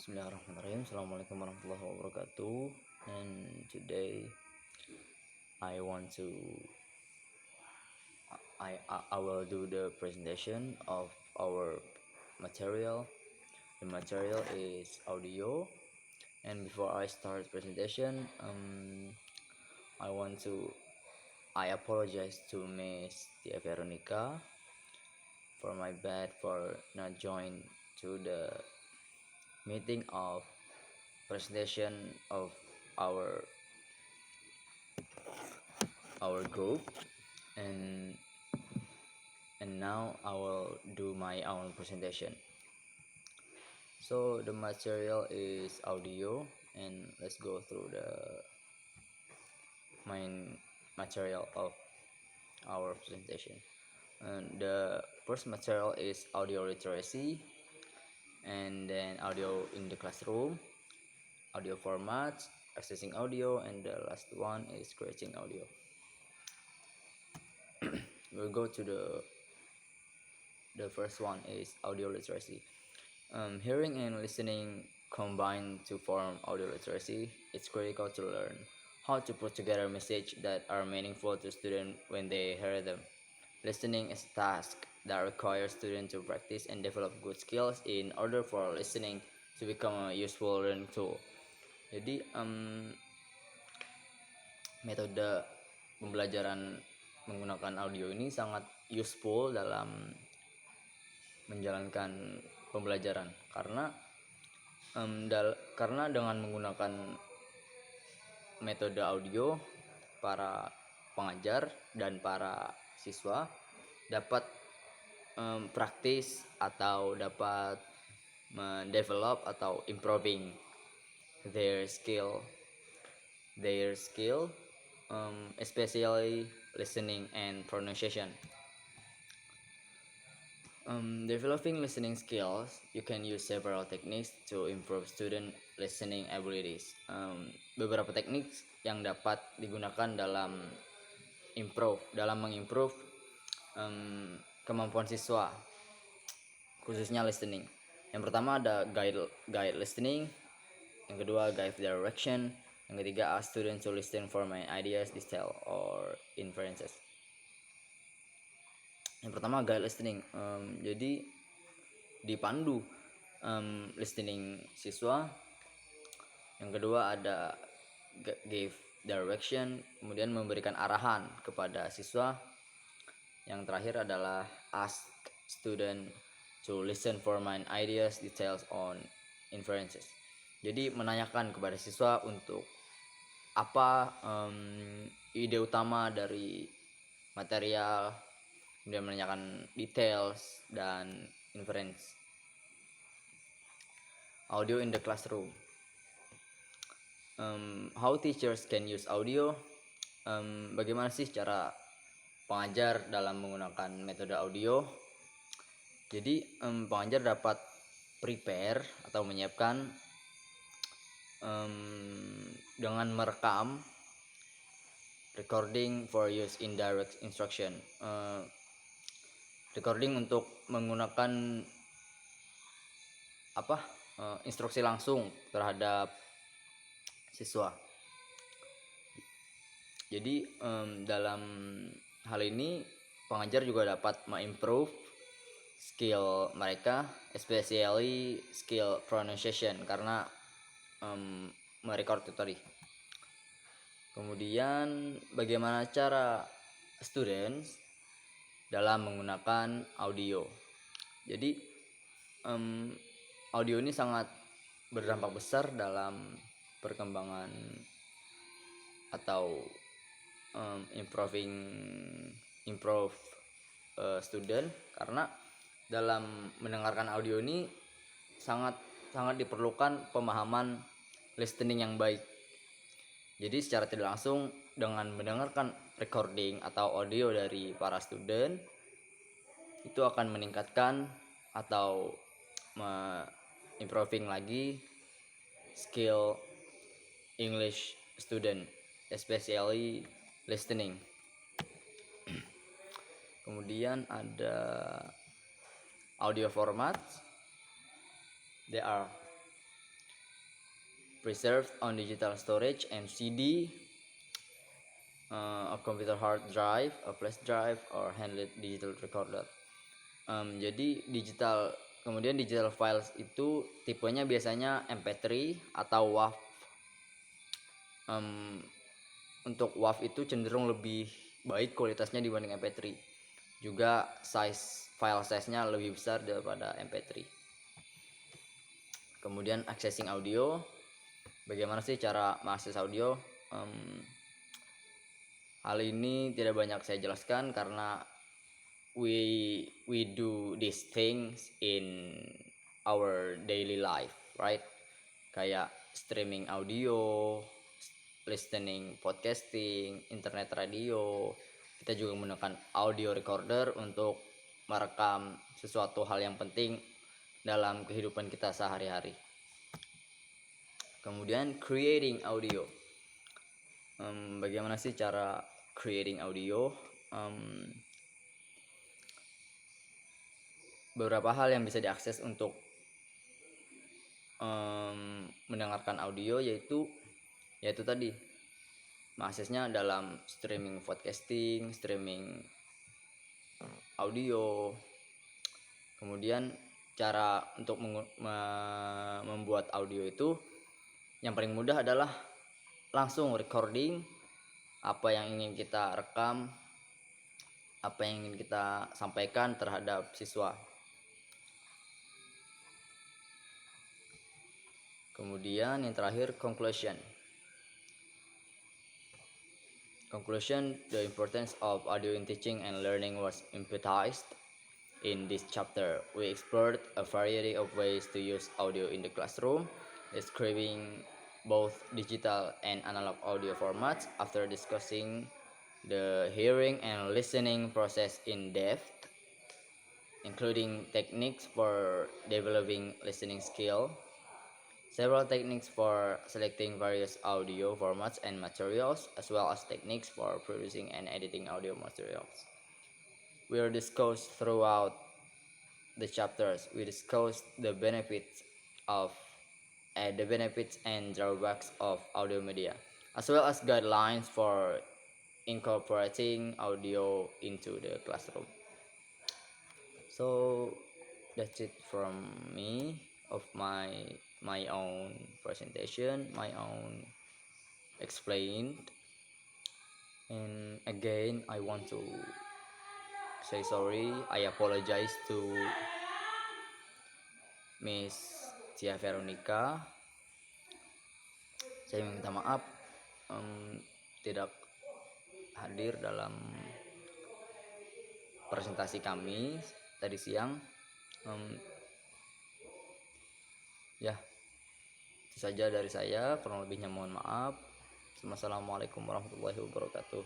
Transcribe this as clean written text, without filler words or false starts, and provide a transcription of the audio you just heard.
Bismillahirrahmanirrahim. Assalamualaikum warahmatullahi wabarakatuh. And today I want to I will do the presentation of our material. The material is audio. And before I start presentation, I apologize to Miss Tia Veronica for my bad for not join to the meeting of presentation of our group, and now I will do my own presentation. So the material is audio, and let's go through the main material of our presentation. And the first material is audio literacy, and then audio in the classroom, audio formats, accessing audio, and the last one is creating audio. We'll go to the first one is audio literacy. Hearing and listening combine to form audio literacy. It's critical to learn how to put together messages that are meaningful to students when they hear them. Listening is a task that requires students to practice and develop good skills in order for listening to become a useful learning tool. Jadi metode pembelajaran menggunakan audio ini sangat useful dalam menjalankan pembelajaran karena dengan menggunakan metode audio, para pengajar dan para siswa dapat praktis atau dapat mendevelop atau improving their skill, especially listening and pronunciation. Developing listening skills, you can use several techniques to improve student listening abilities. Beberapa teknik yang dapat digunakan dalam mengimprove kemampuan siswa, khususnya listening. Yang pertama ada guide listening, yang kedua guide direction, yang ketiga ask students to listen for my ideas, detail, or inferences. Yang pertama guide listening, jadi dipandu listening siswa. Yang kedua ada give direction, kemudian memberikan arahan kepada siswa. Yang terakhir adalah ask student to listen for my ideas, details, on inferences. Jadi menanyakan kepada siswa untuk apa ide utama dari material, kemudian menanyakan details dan inference. Audio in the classroom. How teachers can use audio? Bagaimana sih cara pengajar dalam menggunakan metode audio? Jadi pengajar dapat prepare atau menyiapkan dengan merekam recording for use in direct instruction. Recording untuk menggunakan instruksi langsung terhadap siswa. Jadi dalam hal ini pengajar juga dapat mengimprove skill mereka, especially skill pronunciation, karena merecord itu tadi. Kemudian bagaimana cara students dalam menggunakan audio. Jadi audio ini sangat berdampak besar dalam perkembangan atau improve student, karena dalam mendengarkan audio ini sangat diperlukan pemahaman listening yang baik. Jadi secara tidak langsung dengan mendengarkan recording atau audio dari para student itu akan meningkatkan atau improving lagi skill English student, especially listening. Kemudian ada audio format. There are preserved on digital storage (MCD), a computer hard drive, a flash drive, or handheld digital recorder. Jadi kemudian digital files itu tipenya biasanya MP3 atau WAV. Untuk WAV itu cenderung lebih baik kualitasnya dibanding MP3. Juga file size-nya lebih besar daripada MP3. Kemudian accessing audio. Bagaimana sih cara mengakses audio? Hal ini tidak banyak saya jelaskan karena we do these things in our daily life, right? Kayak streaming audio, listening podcasting, internet radio. Kita juga menggunakan audio recorder untuk merekam sesuatu hal yang penting dalam kehidupan kita sehari-hari. Kemudian creating audio. Bagaimana sih cara creating audio? Beberapa hal yang bisa diakses untuk mendengarkan audio yaitu tadi mengaksesnya dalam streaming podcasting, streaming audio. Kemudian cara untuk membuat audio itu yang paling mudah adalah langsung recording apa yang ingin kita rekam, apa yang ingin kita sampaikan terhadap siswa. Kemudian yang terakhir, conclusion. The importance of audio in teaching and learning was emphasized in this chapter. We explored a variety of ways to use audio in the classroom, describing both digital and analog audio formats after discussing the hearing and listening process in depth, including techniques for developing listening skill, several techniques for selecting various audio formats and materials, as well as techniques for producing and editing audio materials. We are discussed throughout the chapters. We discussed the benefits and drawbacks of audio media, as well as guidelines for incorporating audio into the classroom. So that's it from me of my own presentation, my own explained. And again, I want to say sorry. I apologize to Miss Tia Veronica. Saya minta maaf tidak hadir dalam presentasi kami tadi siang. Ya, itu saja dari saya. Kurang lebihnya mohon maaf. Wassalamualaikum warahmatullahi wabarakatuh.